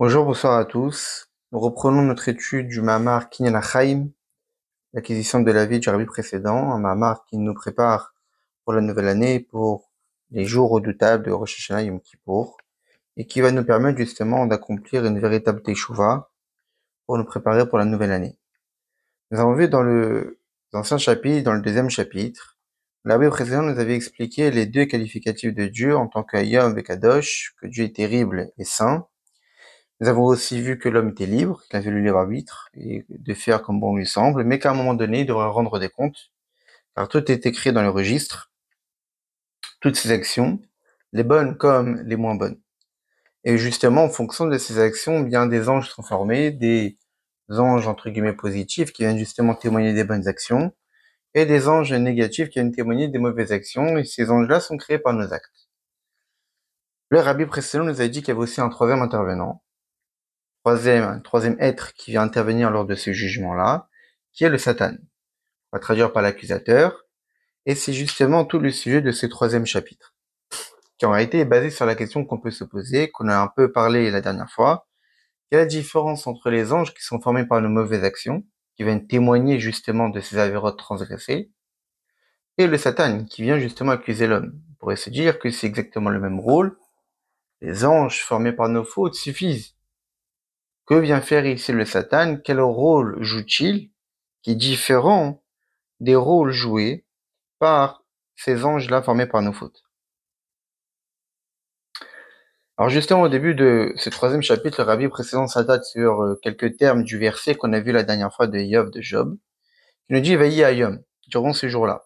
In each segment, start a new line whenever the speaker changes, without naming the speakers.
Bonjour, bonsoir à tous. Nous reprenons notre étude du Mahamar Kinyan HaChaim, l'acquisition de la vie du rabbi précédent, un Mahamar qui nous prépare pour la nouvelle année, pour les jours redoutables de Rosh Hashanah Yom Kippour, et qui va nous permettre justement d'accomplir une véritable teshuva pour nous préparer pour la nouvelle année. Nous avons vu dans l'ancien chapitre, dans le deuxième chapitre, le rabbi précédent nous avait expliqué les deux qualificatifs de Dieu en tant qu'Ayom et Kadosh, que Dieu est terrible et saint. Nous avons aussi vu que l'homme était libre, qu'il avait le libre arbitre, et de faire comme bon lui semble, mais qu'à un moment donné, il devra rendre des comptes, car tout est écrit dans le registre, toutes ses actions, les bonnes comme les moins bonnes. Et justement, en fonction de ces actions, bien des anges sont formés, des anges entre guillemets positifs qui viennent justement témoigner des bonnes actions, et des anges négatifs qui viennent témoigner des mauvaises actions, et ces anges-là sont créés par nos actes. Le rabbi précédent nous a dit qu'il y avait aussi un troisième intervenant, troisième être qui vient intervenir lors de ce jugement-là, qui est le Satan. On va traduire par l'accusateur, et c'est justement tout le sujet de ce troisième chapitre, qui en réalité est basé sur la question qu'on peut se poser, qu'on a un peu parlé la dernière fois. Quelle est la différence entre les anges qui sont formés par nos mauvaises actions, qui viennent témoigner justement de ces avérotes transgressées, et le Satan, qui vient justement accuser l'homme? On pourrait se dire que c'est exactement le même rôle. Les anges formés par nos fautes suffisent. Que vient faire ici le Satan? Quel rôle joue-t-il qui est différent des rôles joués par ces anges-là formés par nos fautes? Alors justement, au début de ce troisième chapitre, le rabbi précédent s'attarde sur quelques termes du verset qu'on a vu la dernière fois de Yov, de Job, qui nous dit Vayi Hayom, durant ces jours-là.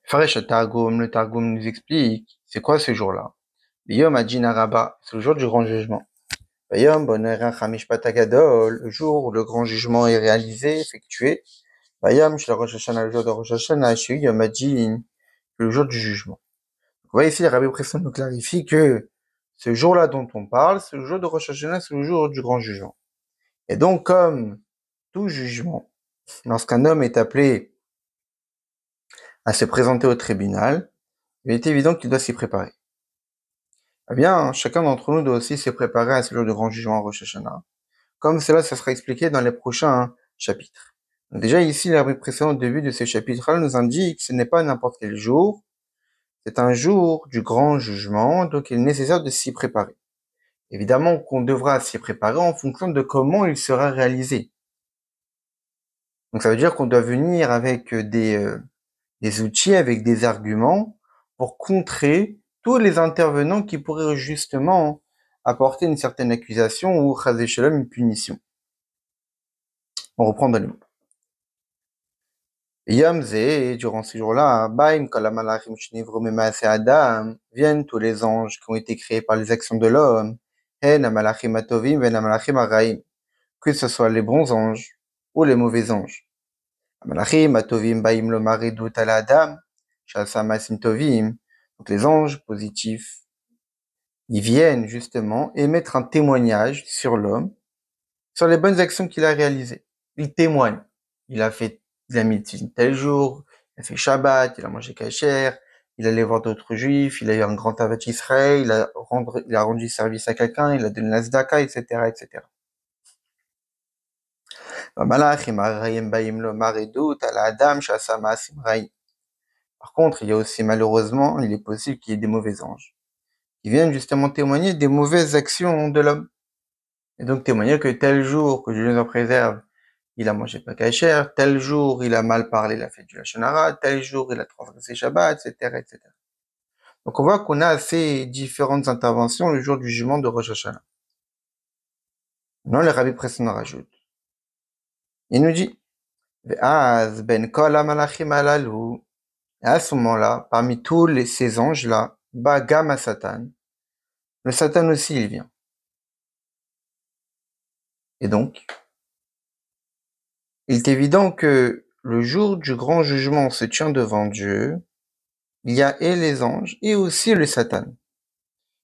Faresh Targum, le Targum nous explique, c'est quoi ce jour-là? Yom Adin Araba, c'est le jour du grand jugement. Vayom Bonerach Hamishpat Agadol, le jour où le grand jugement est réalisé, effectué. Vayom Shel Rosh Hashanah, le jour de Rosh Hashanah, Shu Yom Adin, le jour du jugement. Vous voyez ici, le rabbi précédent nous clarifie que ce jour-là dont on parle, c'est le jour de Rosh Hashanah, c'est le jour du grand jugement. Et donc, comme tout jugement, lorsqu'un homme est appelé à se présenter au tribunal, il est évident qu'il doit s'y préparer. Eh bien, chacun d'entre nous doit aussi se préparer à ce jour de grand jugement à Rosh Hashanah. Comme cela, ça sera expliqué dans les prochains chapitres. Donc déjà, ici, le rabbi précédent, au début de ce chapitre-là, nous indique que ce n'est pas n'importe quel jour, c'est un jour du grand jugement, donc il est nécessaire de s'y préparer. Évidemment qu'on devra s'y préparer en fonction de comment il sera réalisé. Donc ça veut dire qu'on doit venir avec des outils, avec des arguments pour contrer tous les intervenants qui pourraient justement apporter une certaine accusation ou, chas shalom, une punition. On reprend dans les mots. Yom Zé, durant ces jours-là, Baim, Kalamalachim Shnivru Memaase Adam, viennent tous les anges qui ont été créés par les actions de l'homme, Hen Amalachim Atovim, Ven Amalachim Araim, que ce soit les bons anges ou les mauvais anges. Amalachim Atovim Baim Lomaridut Ala Adam, Shasamasim Tovim, donc les anges positifs, ils viennent justement émettre un témoignage sur l'homme, sur les bonnes actions qu'il a réalisées. Il témoigne. Il a médecine tel jour, il a fait Shabbat, il a mangé kasher, il allait voir d'autres juifs, il a eu un grand avat Israël, il a rendu service à quelqu'un, il a donné la tzedaka, etc., etc. Par contre, il y a aussi malheureusement, il est possible qu'il y ait des mauvais anges qui viennent justement témoigner des mauvaises actions de l'homme. Et donc témoigner que tel jour, que Dieu nous en préserve, il a mangé pas kasher, tel jour il a mal parlé, il a fait du lashon hara, tel jour il a transgressé Shabbat, etc., etc. Donc on voit qu'on a ces différentes interventions le jour du jugement de Rosh Hashanah. Non, le rabbi précédent rajoute. Il nous dit, Ve'az ben kol hamalachim halalu. Et à ce moment-là, parmi ces anges-là, Bagam à Satan, le Satan aussi il vient. Et donc, il est évident que le jour du grand jugement se tient devant Dieu, il y a et les anges et aussi le Satan.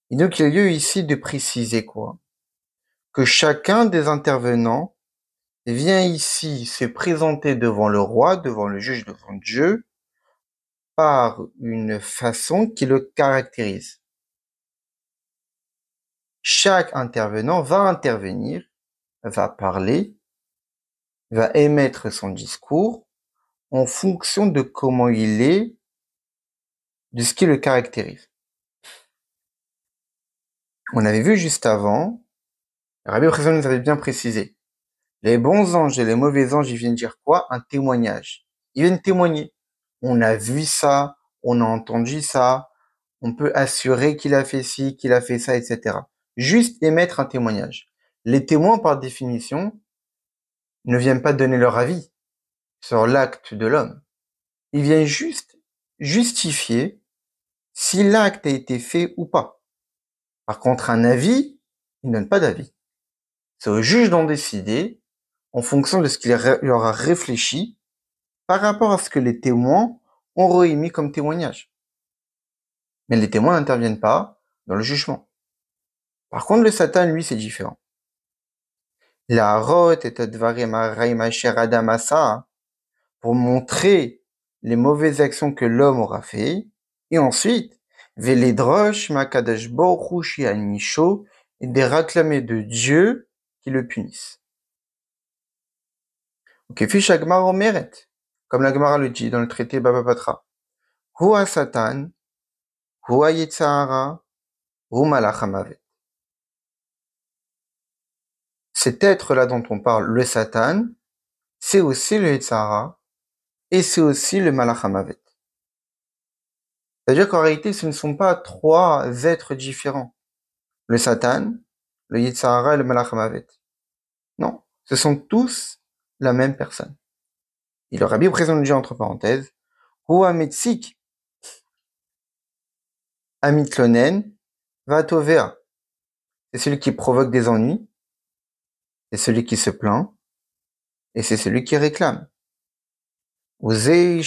Et donc il y a lieu ici de préciser quoi? Que chacun des intervenants vient ici se présenter devant le roi, devant le juge, devant Dieu, par une façon qui le caractérise. chaque intervenant va intervenir, va parler, va émettre son discours en fonction de comment il est, de ce qui le caractérise. On avait vu juste avant, Rabbi Yochanan nous avait bien précisé, les bons anges et les mauvais anges, ils viennent dire quoi? Un témoignage. Ils viennent témoigner. On a vu ça, on a entendu ça, on peut assurer qu'il a fait ci, qu'il a fait ça, etc. Juste émettre un témoignage. Les témoins, par définition, ne viennent pas donner leur avis sur l'acte de l'homme. Ils viennent juste justifier si l'acte a été fait ou pas. Par contre, un avis, ils ne donnent pas d'avis. C'est au juge d'en décider en fonction de ce qu'il aura réfléchi par rapport à ce que les témoins ont remis comme témoignage. Mais les témoins n'interviennent pas dans le jugement. Par contre, le Satan, lui, c'est différent. La rot et advarim haraim asher adam asa, pour montrer les mauvaises actions que l'homme aura fait, et ensuite, veledrosh makadosh baruch hu she'anisho, et de réclamer de Dieu qui le punisse. Ok, fiche Agmar omeret, comme la Gemara le dit dans le traité Baba Batra. Hua Satan, Hua Yetzahara, Hu Malach HaMavet. Cet être-là dont on parle, le Satan, c'est aussi le Yetzahara, et c'est aussi le Malach HaMavet. C'est-à-dire qu'en réalité, ce ne sont pas trois êtres différents. Le Satan, le Yetzahara et le Malach HaMavet. Non, ce sont tous la même personne. Et le Rabbi présente le dit entre parenthèses, Hua Metzik, Amitlonen, Vatovea. C'est celui qui provoque des ennuis, c'est celui qui se plaint, et c'est celui qui réclame. C'est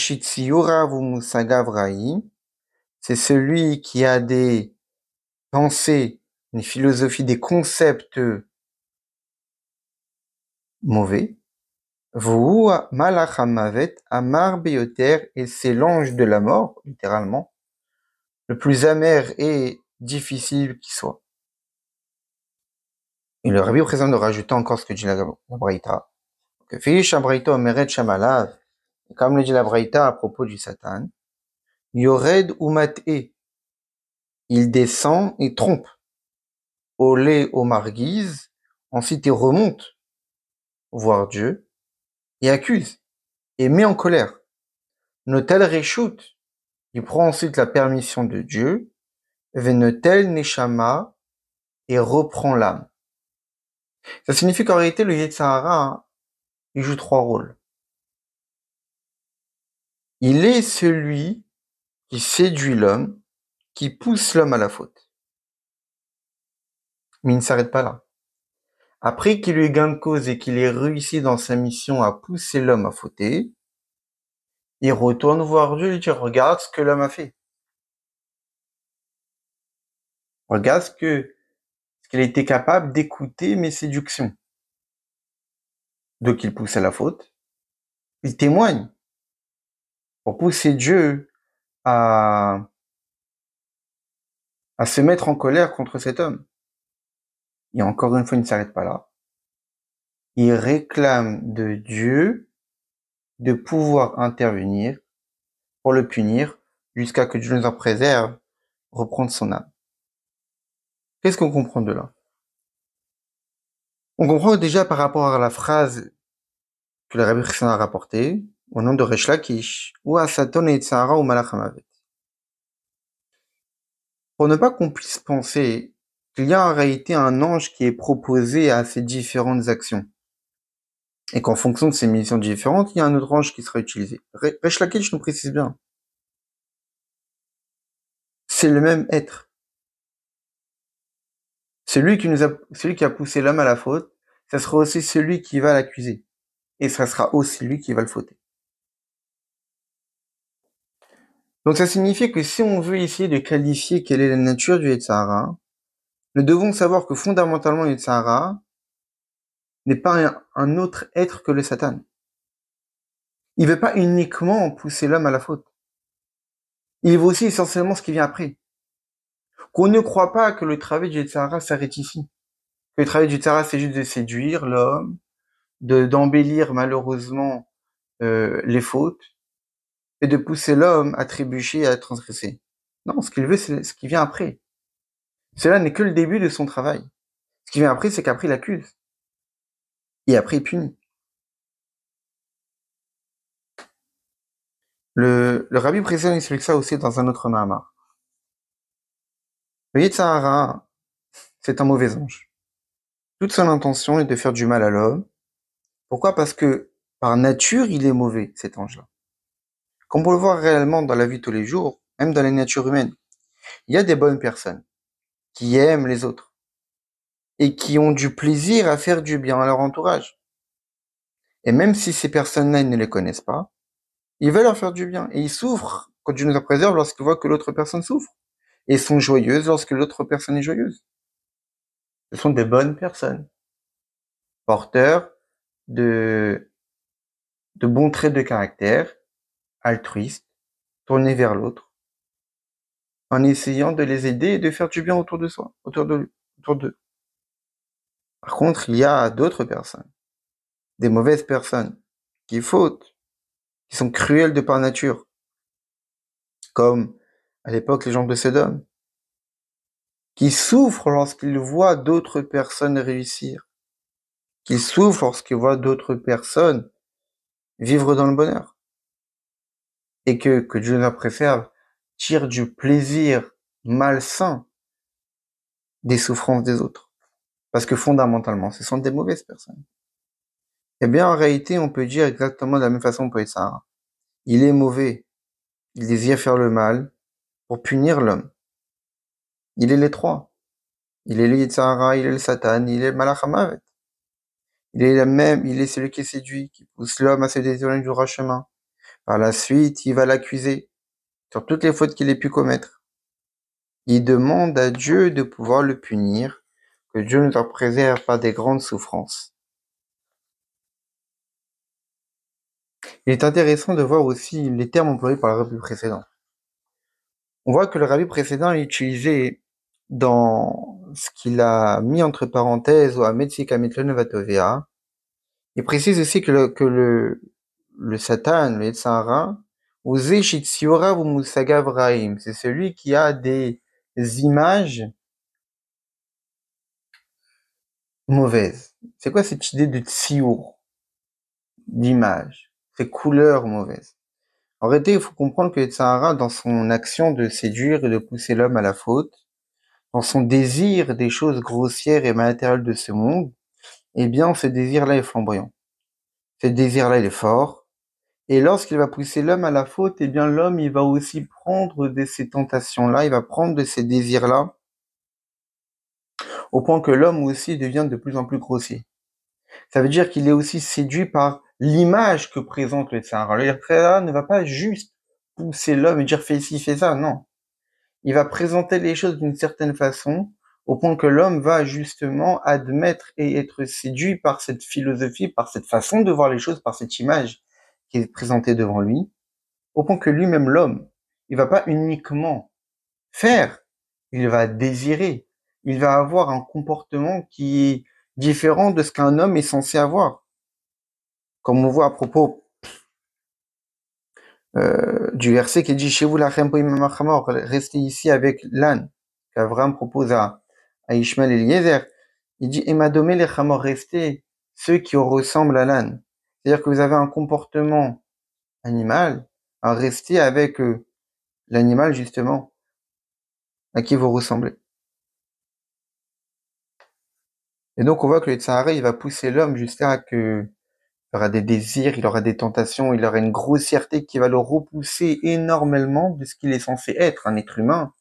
celui qui a des pensées, une philosophie, des concepts mauvais. Vous, Malach HaMavet, Amar Beyoter, et c'est l'ange de la mort, littéralement, le plus amer et difficile qui soit. Et le Rabbi présente de rajouter encore ce que dit la Braïta. Comme le dit la Braïta à propos du Satan, Yored ou Mat'e, il descend et trompe. Olé au marguise, ensuite il remonte voir Dieu et accuse et met en colère. Notel réchoute, il prend ensuite la permission de Dieu, Venotel neshama, et reprend l'âme. Ça signifie qu'en réalité, le Yetzirah, il joue trois rôles. Il est celui qui séduit l'homme, qui pousse l'homme à la faute. Mais il ne s'arrête pas là. Après qu'il lui ait gain de cause et qu'il ait réussi dans sa mission à pousser l'homme à fauter, il retourne voir Dieu et lui dit, regarde ce que l'homme a fait. Regarde ce qu'il a été capable d'écouter mes séductions. Donc il pousse à la faute. Il témoigne pour pousser Dieu à se mettre en colère contre cet homme. Et encore une fois, il ne s'arrête pas là. Il réclame de Dieu de pouvoir intervenir pour le punir jusqu'à que Dieu nous en préserve, reprendre son âme. Qu'est-ce qu'on comprend de là? On comprend déjà par rapport à la phrase que le Rabbi Chassan a rapportée, au nom de Resh Lakish, ou à Satan et Tzahara ou Malach HaMavet. Pour ne pas qu'on puisse penser qu'il y a en réalité un ange qui est proposé à ces différentes actions. Et qu'en fonction de ces missions différentes, il y a un autre ange qui sera utilisé. Resh Lakish nous précise bien. C'est le même être. Celui qui a poussé l'homme à la faute, ça sera aussi celui qui va l'accuser. Et ça sera aussi lui qui va le fauter. Donc ça signifie que si on veut essayer de qualifier quelle est la nature du Yetzirah, nous devons savoir que fondamentalement le Yetzirah n'est pas un autre être que le Satan. Il veut pas uniquement pousser l'homme à la faute. Il veut aussi essentiellement ce qui vient après. Qu'on ne croit pas que le travail du Yetzirah s'arrête ici. Que le travail du Yetzirah, c'est juste de séduire l'homme, d'embellir malheureusement les fautes, et de pousser l'homme à trébucher et à transgresser. Non, ce qu'il veut, c'est ce qui vient après. Cela n'est que le début de son travail. Ce qui vient après, c'est qu'après, il accuse. Et après, il punit. Le rabbi précédent explique ça aussi dans un autre Mahamar. Le Yetzirah, c'est un mauvais ange. Toute son intention est de faire du mal à l'homme. Pourquoi? Parce que, par nature, il est mauvais, cet ange-là. Comme on peut le voir réellement dans la vie de tous les jours, même dans la nature humaine, il y a des bonnes personnes qui aiment les autres et qui ont du plaisir à faire du bien à leur entourage. Et même si ces personnes-là, ils ne les connaissent pas, ils veulent leur faire du bien. Et ils souffrent quand Dieu nous en préserve lorsqu'ils voient que l'autre personne souffre. Et sont joyeuses lorsque l'autre personne est joyeuse. Ce sont des bonnes personnes, porteurs de, de bons traits de caractère, altruistes, tournés vers l'autre, en essayant de les aider et de faire du bien autour de soi, autour d'eux. Par contre, il y a d'autres personnes, des mauvaises personnes, qui fautent, qui sont cruelles de par nature, comme à l'époque les gens de Sodome, qui souffrent lorsqu'ils voient d'autres personnes réussir, qui souffrent lorsqu'ils voient d'autres personnes vivre dans le bonheur, et que Dieu la préserve, tire du plaisir malsain des souffrances des autres. Parce que fondamentalement, ce sont des mauvaises personnes. Eh bien, en réalité, on peut dire exactement de la même façon pour Yetzirah. Il est mauvais. Il désire faire le mal pour punir l'homme. Il est les trois. Il est le Yetzirah, il est le Satan, il est le Malach HaMavet. Il est celui qui séduit, qui pousse l'homme à se détourner du droit chemin. Par la suite, il va l'accuser sur toutes les fautes qu'il ait pu commettre. Il demande à Dieu de pouvoir le punir, que Dieu nous en préserve par des grandes souffrances. Il est intéressant de voir aussi les termes employés par le rabbi précédent. On voit que le rabbi précédent a utilisé dans ce qu'il a mis entre parenthèses ou à Metzikamitlenevatovea. Il précise aussi que le Satan, le Yetzirah, c'est celui qui a des images mauvaises. C'est quoi cette idée de tziour, d'image, ces couleurs mauvaises? En réalité, il faut comprendre que Yetzirah, dans son action de séduire et de pousser l'homme à la faute, dans son désir des choses grossières et matérielles de ce monde, eh bien, ce désir-là est flamboyant. Ce désir-là, il est fort. Et lorsqu'il va pousser l'homme à la faute, eh bien, l'homme, il va aussi prendre de ces tentations-là, il va prendre de ces désirs-là, au point que l'homme aussi devient de plus en plus grossier. Ça veut dire qu'il est aussi séduit par l'image que présente le Yetzirah. Le Yetzirah ne va pas juste pousser l'homme et dire fais ci, fais ça, non. Il va présenter les choses d'une certaine façon, au point que l'homme va justement admettre et être séduit par cette philosophie, par cette façon de voir les choses, par cette image qui est présentée devant lui, au point que lui-même, l'homme, il va pas uniquement faire, il va désirer, il va avoir un comportement qui est différent de ce qu'un homme est censé avoir. Comme on voit à propos du verset qui dit chez vous la restez ici avec l'âne qu'Abraham propose à Ishmael et Eliezer. Il dit Emadomé les chamor, restez ceux qui ressemblent à l'âne. C'est-à-dire que vous avez un comportement animal, à rester avec l'animal justement à qui vous ressemblez. Et donc on voit que le Yetzirah, il va pousser l'homme jusqu'à que il aura des désirs, il aura des tentations, il aura une grossièreté qui va le repousser énormément de ce qu'il est censé être, un être humain,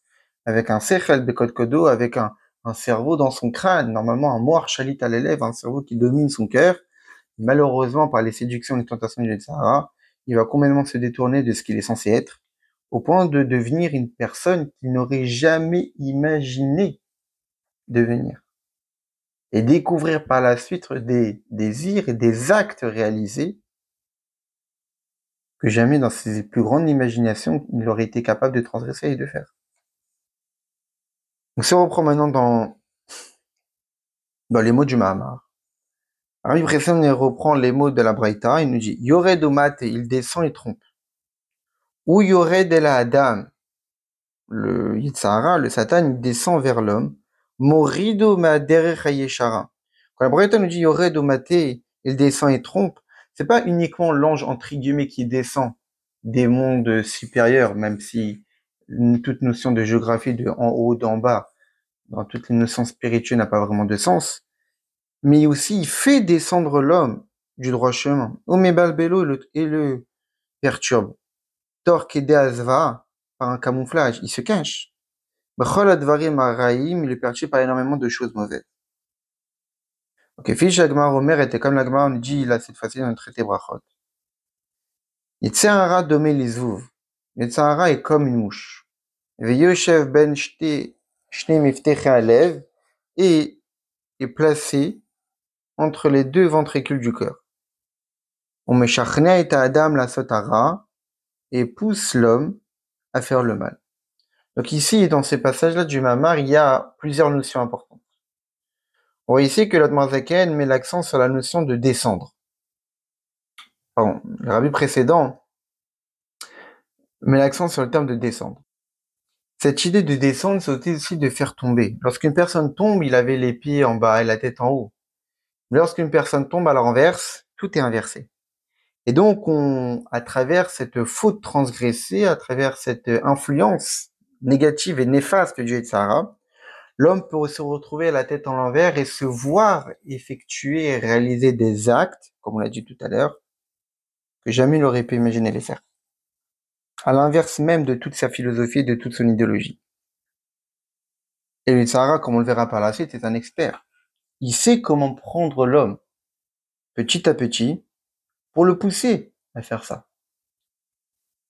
avec un sechel bekod kodo, avec un cerveau dans son crâne, normalement un moir chalit à l'élève, un cerveau qui domine son cœur. Malheureusement, par les séductions et les tentations du Yetzirah, il va complètement se détourner de ce qu'il est censé être, au point de devenir une personne qu'il n'aurait jamais imaginé devenir. Et découvrir par la suite des désirs et des actes réalisés que jamais dans ses plus grandes imaginations il aurait été capable de transgresser et de faire. Donc si on reprend maintenant dans les mots du Mahamar, Rabbi Bresson reprend les mots de la Braïta, il nous dit Yored Omat, il descend et trompe. Ou Yored El Adam, le Yitzhara, le Satan, il descend vers l'homme. Morido Ma'derech Hayeshara. Quand la Braïta nous dit Yored Omat, il descend et trompe, c'est pas uniquement l'ange entre guillemets qui descend des mondes supérieurs, même si toute notion de géographie de en haut, d'en bas, dans toutes les notions spirituelles n'a pas vraiment de sens, mais aussi il fait descendre l'homme du droit chemin. Omebal Belo et le perturbe. Torque et Azva, par un camouflage, il se cache. B'chol advarim haraim, il est perturbé par énormément de choses mauvaises. Ok, Fish Agmar Omer était comme l'Agmar, on dit là cette fois-ci dans le traité Brachot. Yitzhara domé les ouv. Yitzhara est comme une mouche. Veyoshev ben shne mifteche alev, et est placé entre les deux ventricules du cœur. On me shachna et Adam la sotara, et pousse l'homme à faire le mal. Donc ici, dans ces passages-là du Mamar, il y a plusieurs notions importantes. On voit ici que l'Admarzaken met l'accent sur la notion de descendre. Pardon, le rabbi précédent met l'accent sur le terme de descendre. Cette idée de descendre, c'est aussi de faire tomber. Lorsqu'une personne tombe, il avait les pieds en bas et la tête en haut. Lorsqu'une personne tombe à la renverse, tout est inversé. Et donc, à travers cette faute transgressée, à travers cette influence négative et néfaste du Yetzirah, l'homme peut se retrouver à la tête en l'envers et se voir effectuer et réaliser des actes, comme on l'a dit tout à l'heure, que jamais il n'aurait pu imaginer les faire. À l'inverse même de toute sa philosophie et de toute son idéologie. Et le Yetzirah, comme on le verra par la suite, est un expert. Il sait comment prendre l'homme, petit à petit, pour le pousser à faire ça.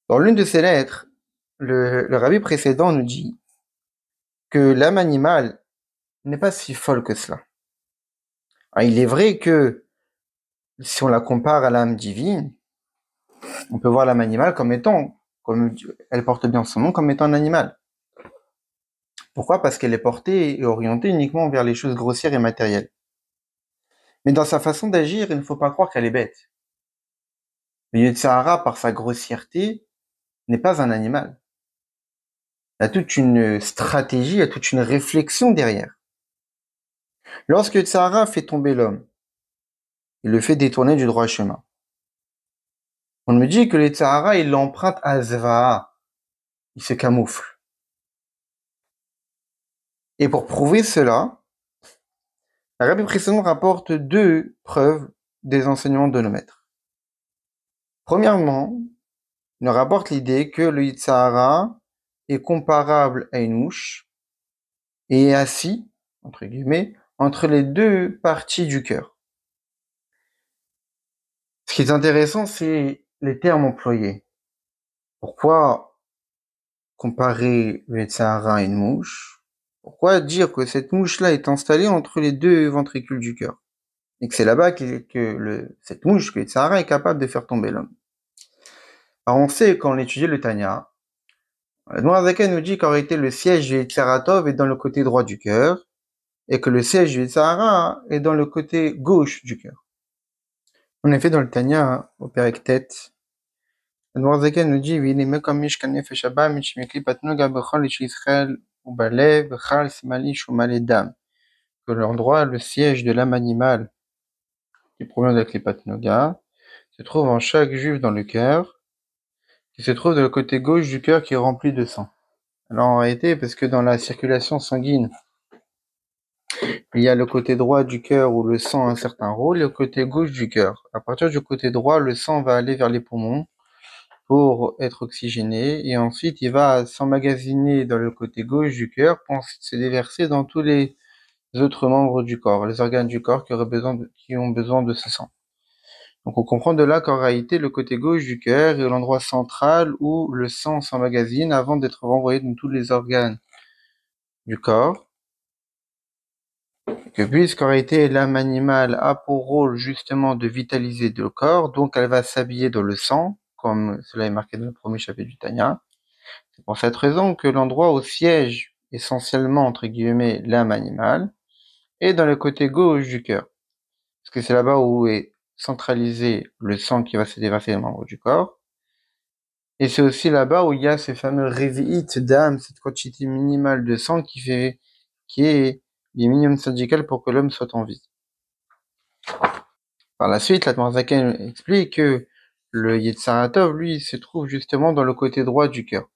Dans l'une de ses lettres, le rabbi précédent nous dit que l'âme animale n'est pas si folle que cela. Alors, il est vrai que si on la compare à l'âme divine, on peut voir l'âme animale comme étant, comme elle porte bien son nom, comme étant un animal. Pourquoi? Parce qu'elle est portée et orientée uniquement vers les choses grossières et matérielles. Mais dans sa façon d'agir, il ne faut pas croire qu'elle est bête. Le Yetzirah, par sa grossièreté, n'est pas un animal. Il y a toute une stratégie, il y a toute une réflexion derrière. Lorsque Yetzirah fait tomber l'homme, il le fait détourner du droit chemin. On me dit que le Yetzirah, il l'emprunte à Zva'a. Il se camoufle. Et pour prouver cela, le rabbi précédent rapporte deux preuves des enseignements de nos maîtres. Premièrement, il nous rapporte l'idée que le Yetzirah est comparable à une mouche et est assis, entre guillemets, entre les deux parties du cœur. Ce qui est intéressant, c'est les termes employés. Pourquoi comparer le Yetzirah à une mouche? Pourquoi dire que cette mouche-là est installée entre les deux ventricules du cœur? Et que c'est là-bas cette mouche, que le Yetzirah est capable de faire tomber l'homme. Alors on sait, quand on étudie le Tanya, le Noirzaken nous dit qu'en réalité le siège du Yetzirah Tov est dans le côté droit du cœur, et que le siège du Yetzirah est dans le côté gauche du cœur. En effet, dans le Tanya, au Perek Tet, le Noirzaken nous dit que l'endroit, le siège de l'âme animale qui provient de la Klipat Noga, se trouve en chaque juif dans le cœur, qui se trouve de le côté gauche du cœur qui est rempli de sang. Alors en réalité, parce que dans la circulation sanguine, il y a le côté droit du cœur où le sang a un certain rôle et le côté gauche du cœur. À partir du côté droit, le sang va aller vers les poumons pour être oxygéné et ensuite il va s'emmagasiner dans le côté gauche du cœur pour ensuite se déverser dans tous les autres membres du corps, les organes du corps qui ont besoin de ce sang. Donc on comprend de là qu'en réalité le côté gauche du cœur est l'endroit central où le sang s'emmagasine avant d'être renvoyé dans tous les organes du corps. Que puisqu'en réalité l'âme animale a pour rôle justement de vitaliser le corps, donc elle va s'habiller dans le sang, comme cela est marqué dans le premier chapitre du Tanya. C'est pour cette raison que l'endroit où siège essentiellement, entre guillemets, l'âme animale, et dans le côté gauche du cœur. Parce que c'est là-bas où est centralisé le sang qui va se déverser dans les membres du corps. Et c'est aussi là-bas où il y a ce fameux révit d'âme, cette quantité minimale de sang qui est les minimum syndical pour que l'homme soit en vie. Par la suite, la Zaken explique que le Yetzaratov, lui, se trouve justement dans le côté droit du cœur.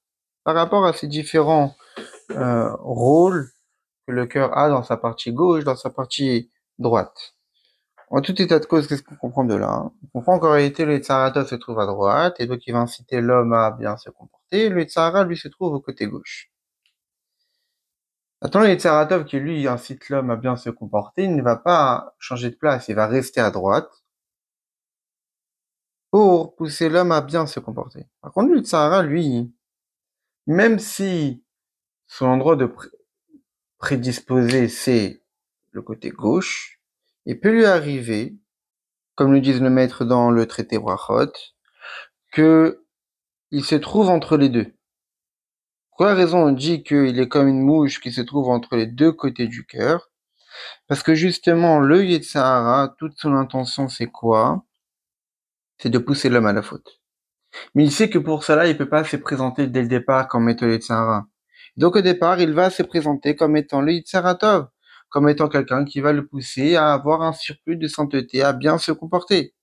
Par rapport à ces différents rôles que le cœur a dans sa partie gauche, dans sa partie droite. En tout état de cause, qu'est-ce qu'on comprend de là? On comprend qu'en réalité, le Yetzaratov se trouve à droite, et donc il va inciter l'homme à bien se comporter. Le Yetzara, lui, se trouve au côté gauche. Maintenant, le Yetzaratov, qui lui incite l'homme à bien se comporter, il ne va pas changer de place, il va rester à droite pour pousser l'homme à bien se comporter. Par contre, le Yetzara, lui, même si son endroit de prédisposé, c'est le côté gauche, il peut lui arriver, comme le disent le maître dans le traité Brachot, que il se trouve entre les deux. Pour quelle raison on dit qu'il est comme une mouche qui se trouve entre les deux côtés du cœur? Parce que justement, le Yetzirah, toute son intention, c'est quoi? C'est de pousser l'homme à la faute. Mais il sait que pour cela, il peut pas se présenter dès le départ comme étant le Yetzirah. Donc au départ, il va se présenter comme étant le Yetzirah Tov, comme étant quelqu'un qui va le pousser à avoir un surplus de sainteté, à bien se comporter.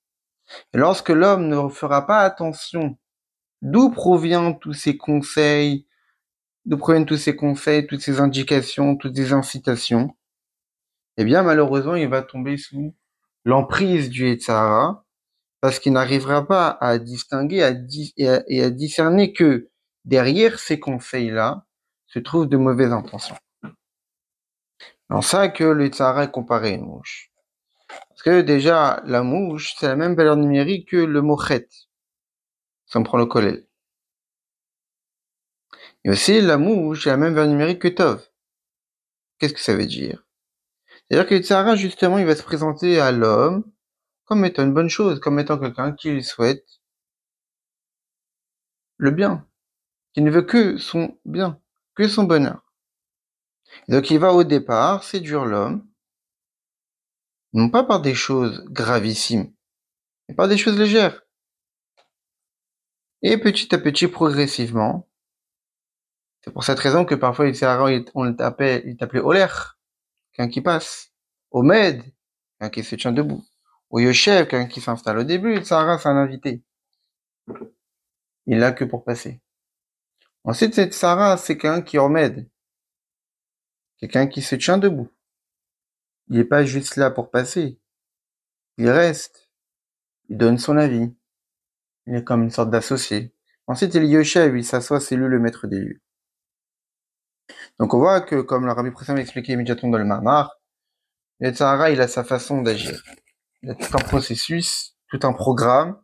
Et lorsque l'homme ne fera pas attention d'où proviennent tous ces conseils, toutes ces indications, toutes ces incitations, eh bien malheureusement il va tomber sous l'emprise du Yetzirah, parce qu'il n'arrivera pas à distinguer et à discerner que derrière ces conseils-là se trouvent de mauvaises intentions. C'est en ça que le Yetzirah est comparé à une mouche. Parce que déjà, la mouche, c'est la même valeur numérique que le mot chet, si on prend le kollel. Et aussi, la mouche, c'est la même valeur numérique que tov. Qu'est-ce que ça veut dire? C'est-à-dire que le Yetzirah, justement, il va se présenter à l'homme comme étant une bonne chose, comme étant quelqu'un qui lui souhaite le bien, qui ne veut que son bien, que son bonheur. Et donc il va au départ séduire l'homme, non pas par des choses gravissimes, mais par des choses légères. Et petit à petit, progressivement, c'est pour cette raison que parfois on l'appelait Oler, quelqu'un qui passe, Omed, quelqu'un qui se tient debout, ou Yoshev, quelqu'un qui s'installe au début, Sahara, c'est un invité. Il n'a que pour passer. Ensuite, cette Sarah, c'est quelqu'un qui Omed, quelqu'un qui se tient debout. Il n'est pas juste là pour passer. Il reste. Il donne son avis. Il est comme une sorte d'associé. Ensuite, il y Yoshev, il s'assoit, c'est lui le maître des lieux. Donc on voit que, comme le Rabbi Presson expliqué immédiatement dans le Mamar, le Tzahara, il a sa façon d'agir. Il a tout un processus, tout un programme.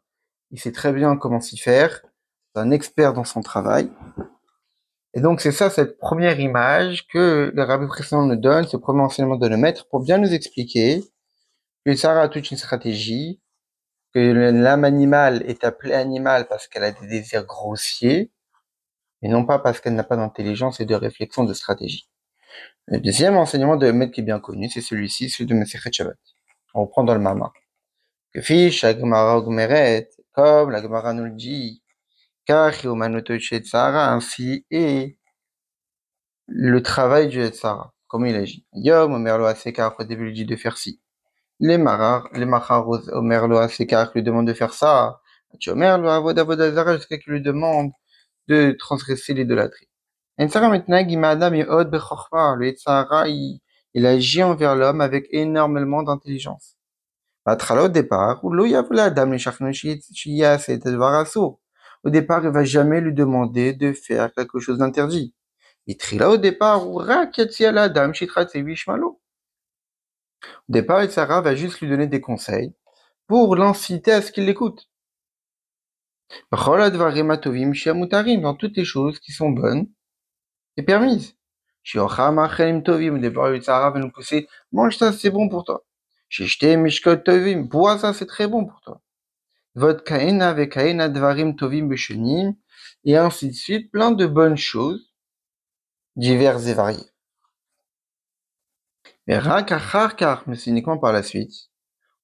Il sait très bien comment s'y faire. C'est un expert dans son travail. Et donc c'est ça, cette première image que le Rabbi Presson nous donne, ce premier enseignement de le maître, pour bien nous expliquer que le Tzahara a toute une stratégie, que l'âme animale est appelée animale parce qu'elle a des désirs grossiers, et non pas parce qu'elle n'a pas d'intelligence et de réflexion de stratégie. Le deuxième enseignement de maître qui est bien connu, c'est celui-ci, celui de Masechet Shabbat. On reprend dans le Mama. Que fiche la Gemara Ogmeret, comme la Gemara nous le dit, car Tsara, ainsi est le travail du Tsara, comment il agit. Yom, Omer lo Asekar, au début, il dit de faire ci. Les Machar, Omer lo Asekar, lui demande de faire ça. Tu Omer lo Avodazara, jusqu'à qu'il lui demande de transgresser l'idolâtrie. Le Yetzirah, il agit envers l'homme avec énormément d'intelligence. Au départ, au départ, il va jamais lui demander de faire quelque chose d'interdit. Au départ, au départ, Yetzirah va juste lui donner des conseils pour l'inciter à ce qu'il l'écoute. Dans toutes les choses qui sont bonnes et permises. Au départ, Yetzirah va nous pousser, mange ça, c'est bon pour toi. Bois ça, c'est très bon pour toi. Et ainsi de suite, plein de bonnes choses, divers et variés. Mais car, mais c'est uniquement par la suite.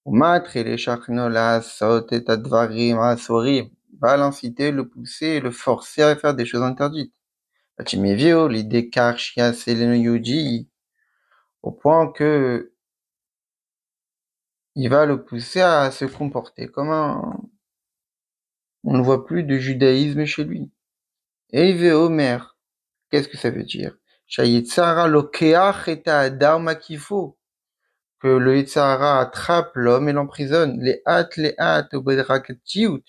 Va l'inciter, le pousser, le forcer à faire des choses interdites. Au point que il va le pousser à se comporter comme on ne voit plus de judaïsme chez lui. Et Omer, qu'est-ce que ça veut dire? Que le Yitzhara attrape l'homme et l'emprisonne, les hâte, au bedrakatiout,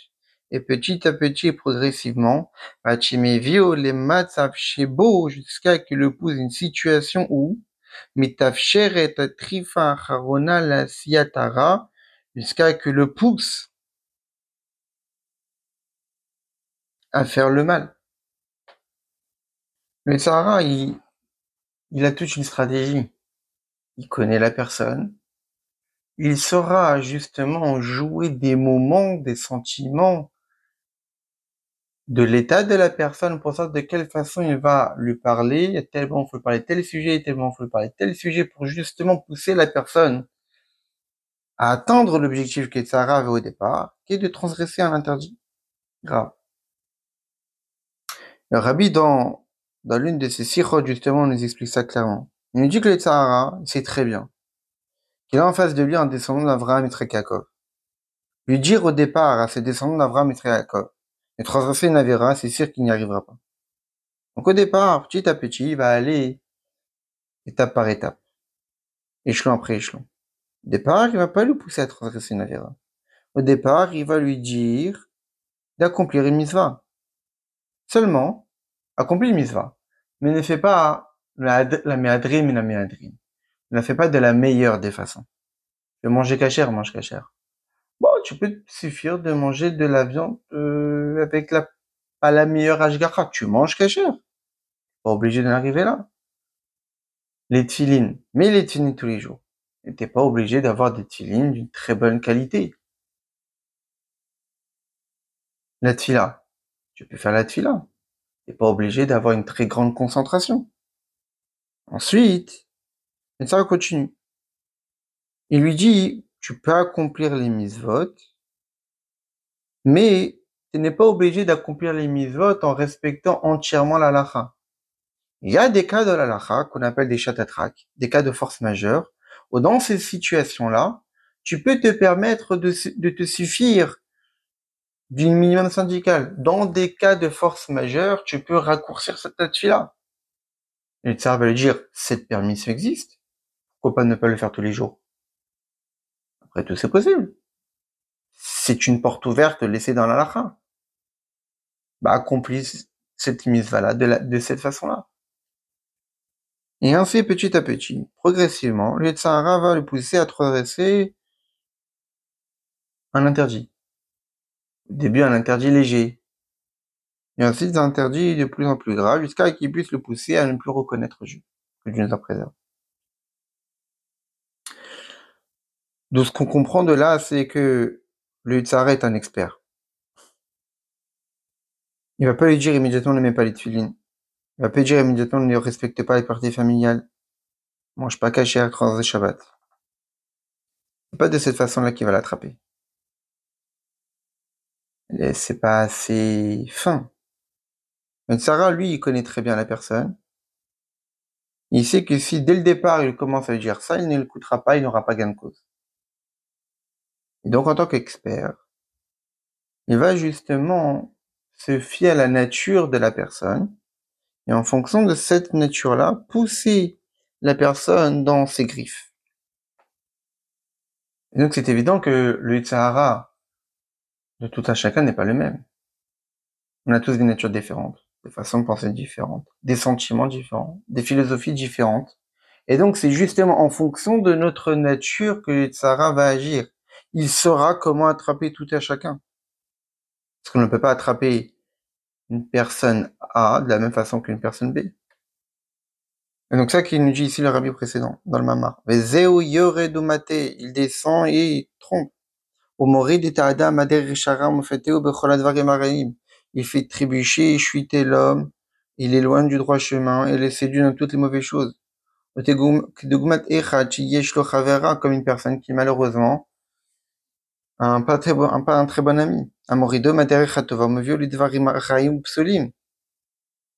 et petit à petit et progressivement, vio les matzav shebo, jusqu'à qu'il le pousse une situation où, mitafsheret trifa harona la siatara, jusqu'à que le pousse à faire le mal. Le Yitzhara, il a toute une stratégie. Il connaît la personne. Il saura justement jouer des moments, des sentiments, de l'état de la personne pour savoir de quelle façon il va lui parler, tellement il faut parler tel sujet, tellement il faut parler tel sujet pour justement pousser la personne à atteindre l'objectif que Sarah avait au départ, qui est de transgresser un interdit grave. Le Rabbi, dans l'une de ses sikhot, justement, nous explique ça clairement. Il nous dit que le Sahara, il sait très bien qu'il a en face de lui un descendant d'Avraham et Yaakov. Lui dire au départ à ses descendants d'Avraham et Yaakov, et transgresser une avéra, c'est sûr qu'il n'y arrivera pas. Donc au départ, petit à petit, il va aller étape par étape, échelon après échelon. Au départ, il va pas le pousser à transgresser une avéra. Au départ, il va lui dire d'accomplir une mitzvah. Seulement, accomplis une mitzvah. Mais ne fais pas la méadrim et la méadrim. Ne la fais pas de la meilleure des façons. Tu veux manger cachère, mange cachère. Bon, tu peux te suffire de manger de la viande avec pas la meilleure ashgacha. Tu manges cachère. Pas obligé d'en arriver là. Les tefilines, mets les tefilines tous les jours. Et t'es pas obligé d'avoir des tefilines d'une très bonne qualité. La tefila, tu peux faire la tefila. T'es pas obligé d'avoir une très grande concentration. Ensuite, ça continue. Il lui dit, tu peux accomplir les mitzvot, mais tu n'es pas obligé d'accomplir les mitzvot en respectant entièrement la halakha. Il y a des cas de la halakha qu'on appelle des chatatrak, des cas de force majeure, où dans ces situations-là, tu peux te permettre de te suffire d'une minimum syndical. Dans des cas de force majeure, tu peux raccourcir cette tefila. Et le tsar va lui dire, cette permission existe. Pourquoi pas ne pas le faire tous les jours? Après tout, c'est possible. C'est une porte ouverte laissée dans la halakha. Bah, accomplis cette mitzvah-là de cette façon-là. Et ainsi, petit à petit, progressivement, le tsara va le pousser à transgresser un interdit. Au début, un interdit léger. Et ensuite, un interdit de plus en plus grave, jusqu'à qu'il puisse le pousser à ne plus reconnaître Dieu, que Dieu nous en préserve. Donc, ce qu'on comprend de là, c'est que le tsara est un expert. Il va pas lui dire immédiatement ne mets pas les tefilines. Il va pas lui dire immédiatement ne respecte pas les parties familiales. Mange pas kasher, transgresse Shabbat. C'est pas de cette façon-là qu'il va l'attraper. C'est pas assez fin. Mais Sarah, lui, il connaît très bien la personne. Il sait que si, dès le départ, il commence à lui dire ça, il ne l'écoutera pas, il n'aura pas gain de cause. Et donc, en tant qu'expert, il va justement se fier à la nature de la personne, et en fonction de cette nature-là, pousser la personne dans ses griffes. Et donc, c'est évident que le Yitzhara de tout un chacun n'est pas le même. On a tous des natures différentes, des façons de penser différentes, des sentiments différents, des philosophies différentes. Et donc, c'est justement en fonction de notre nature que le Yitzhara va agir. Il saura comment attraper tout à chacun. Parce qu'on ne peut pas attraper une personne A de la même façon qu'une personne B. Et donc, ça qu'il nous dit ici le rabbi précédent, dans le Mamar. Vezeu yore dumate, il descend et il trompe. Il fait trébucher et chuter l'homme il éloigne du droit chemin et les séduit dans toutes les mauvaises choses. Dogmat echad sheyesh lo chavera, comme une personne qui malheureusement a pas un très bon ami. Amorido maderech hatova mevio lidvarim chaim psolim.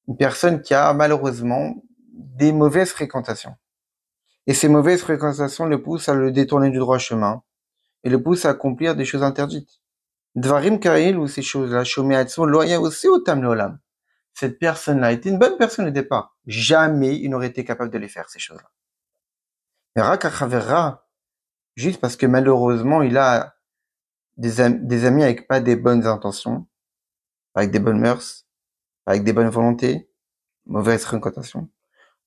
Une personne qui a malheureusement des mauvaises fréquentations. Et ces mauvaises fréquentations le poussent à le détourner du droit chemin et le poussent à accomplir des choses interdites. Dvarim kail, ou ces choses-là, shomeatsu loya aussi otam leolam. Cette personne-là était une bonne personne au départ. Jamais il n'aurait été capable de les faire, ces choses-là. Mais Rakachavera, juste parce que malheureusement, il a des amis avec pas des bonnes intentions, avec des bonnes mœurs, avec des bonnes volontés, mauvaise fréquentation.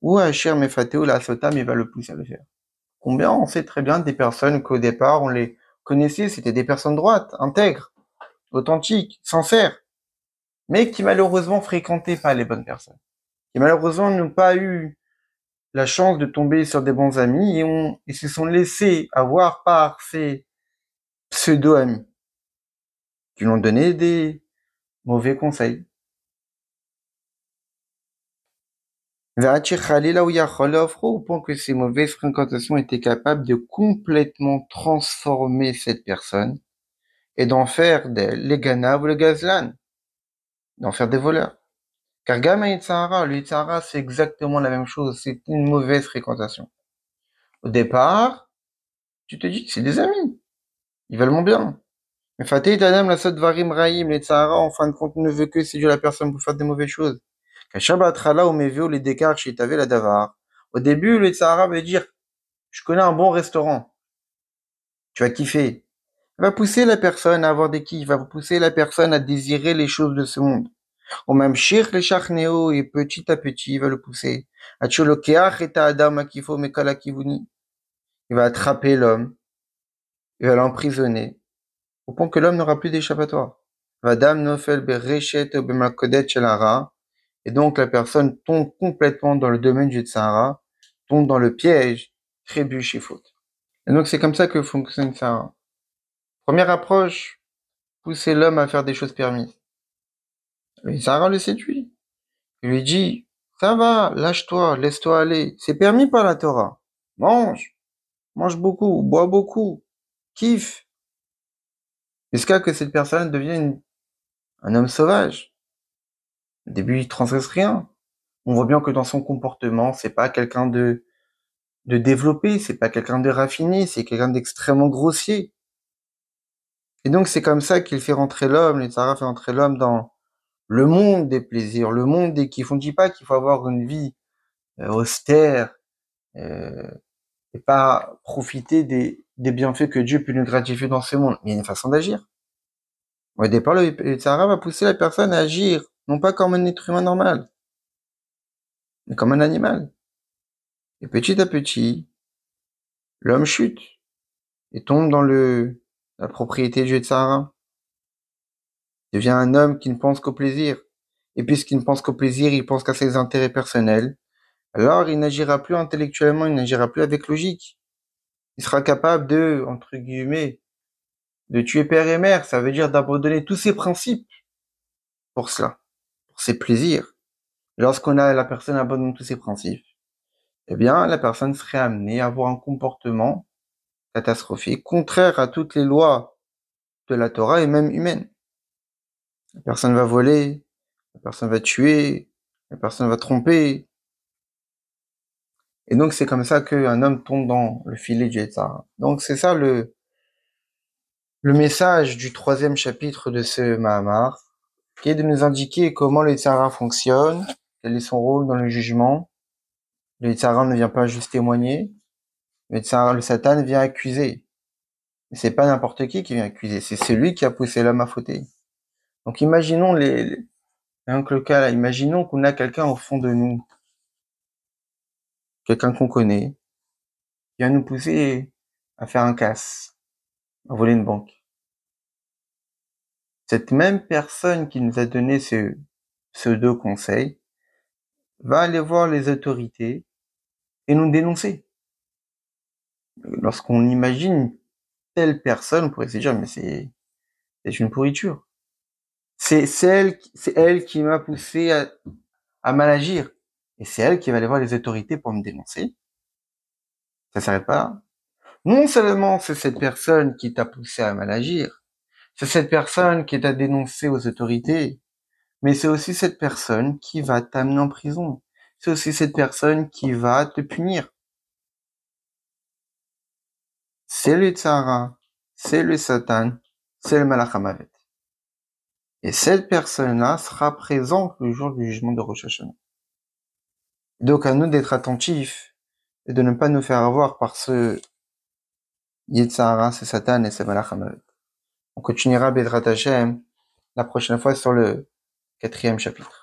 Ou Asher Mefateo la Sotam, il va le pousser à le faire. Combien on sait très bien des personnes qu'au départ, on les connaissait, c'était des personnes droites, intègres, authentiques, sincères, mais qui malheureusement fréquentaient pas les bonnes personnes, qui malheureusement n'ont pas eu la chance de tomber sur des bons amis et se sont laissés avoir par ces pseudo-amis qui lui ont donné des mauvais conseils. Au point que ces mauvaises fréquentations étaient capables de complètement transformer cette personne et d'en faire les ganav ou le gazlan, d'en faire des voleurs. Car Gama et Tzahara, le Tzahara, c'est exactement la même chose, c'est une mauvaise fréquentation. Au départ, tu te dis que c'est des amis, ils veulent mon bien. Mais Fateh Tadam, la Sot Varim Raïm, les Tzahara, en fin de compte, ne veut que séduire la personne pour faire des mauvaises choses. Kashabatrala ou Mevio, les Dekar, chez Tavé, la Davar. Au début, le Tzahara veut dire, je connais un bon restaurant, tu vas kiffer. Il va pousser la personne à avoir des kiffs, va pousser la personne à désirer les choses de ce monde. Au même shir le charnéo, et petit à petit, il va le pousser. Acholokeach et Adam akifo mekala kivuni. Il va attraper l'homme, il va l'emprisonner, au point que l'homme n'aura plus d'échappatoire. Vadam nofel berechet bemakodet shelara. Et donc la personne tombe complètement dans le domaine du Tzahara, tombe dans le piège, trébuche et faute. Et donc c'est comme ça que fonctionne ça. Première approche, pousser l'homme à faire des choses permises. Le Tzahara le séduit. Il lui dit, ça va, lâche-toi, laisse-toi aller. C'est permis par la Torah. Mange. Mange beaucoup, bois beaucoup. Kiffe. Jusqu'à que cette personne devienne un homme sauvage. Au début, il transgresse rien. On voit bien que dans son comportement, c'est pas quelqu'un de développé, c'est pas quelqu'un de raffiné, c'est quelqu'un d'extrêmement grossier. Et donc, c'est comme ça qu'il fait rentrer l'homme, le Tzahara fait rentrer l'homme dans le monde des plaisirs, le monde des kiffs. On ne dit pas qu'il faut avoir une vie austère, euh, et pas profiter des bienfaits que Dieu peut nous gratifier dans ce monde. Mais il y a une façon d'agir. Au départ, le Tzahara va pousser la personne à agir, non pas comme un être humain normal, mais comme un animal. Et petit à petit, l'homme chute et tombe dans la propriété du Tzahara. Il devient un homme qui ne pense qu'au plaisir. Et puisqu'il ne pense qu'au plaisir, il pense qu'à ses intérêts personnels. Alors, il n'agira plus intellectuellement, il n'agira plus avec logique. Il sera capable de, entre guillemets, de tuer père et mère. Ça veut dire d'abandonner tous ses principes pour cela, pour ses plaisirs. Lorsqu'on a la personne abandonne tous ses principes, eh bien, la personne serait amenée à avoir un comportement catastrophique, contraire à toutes les lois de la Torah et même humaines. La personne va voler, la personne va tuer, la personne va tromper. Et donc, c'est comme ça qu'un homme tombe dans le filet du Yetzirah. Donc, c'est ça le message du 3e chapitre de ce Mahamar, qui est de nous indiquer comment le Yetzirah fonctionne, quel est son rôle dans le jugement. Le Yetzirah ne vient pas juste témoigner, le Satan vient accuser. Mais c'est pas n'importe qui vient accuser, c'est celui qui a poussé l'homme à fauter. Donc imaginons donc le cas là, imaginons qu'on a quelqu'un au fond de nous, quelqu'un qu'on connaît, qui vient nous pousser à faire un casse, à voler une banque. Cette même personne qui nous a donné ce pseudo conseil va aller voir les autorités et nous dénoncer. Lorsqu'on imagine telle personne, on pourrait se dire mais c'est une pourriture. C'est elle qui m'a poussé à mal agir. Et c'est elle qui va aller voir les autorités pour me dénoncer. Ça s'arrête pas là. Non seulement c'est cette personne qui t'a poussé à mal agir, c'est cette personne qui t'a dénoncé aux autorités, mais c'est aussi cette personne qui va t'amener en prison. C'est aussi cette personne qui va te punir. C'est le Tzara, c'est le Satan, c'est le Malach HaMavet. Et cette personne-là sera présente le jour du jugement de Rosh Hashanah. Donc à nous d'être attentifs et de ne pas nous faire avoir par ce Yetzara, ce Satan et ce Malach HaMavet. On continuera Bezrat Hashem la prochaine fois sur le 4e chapitre.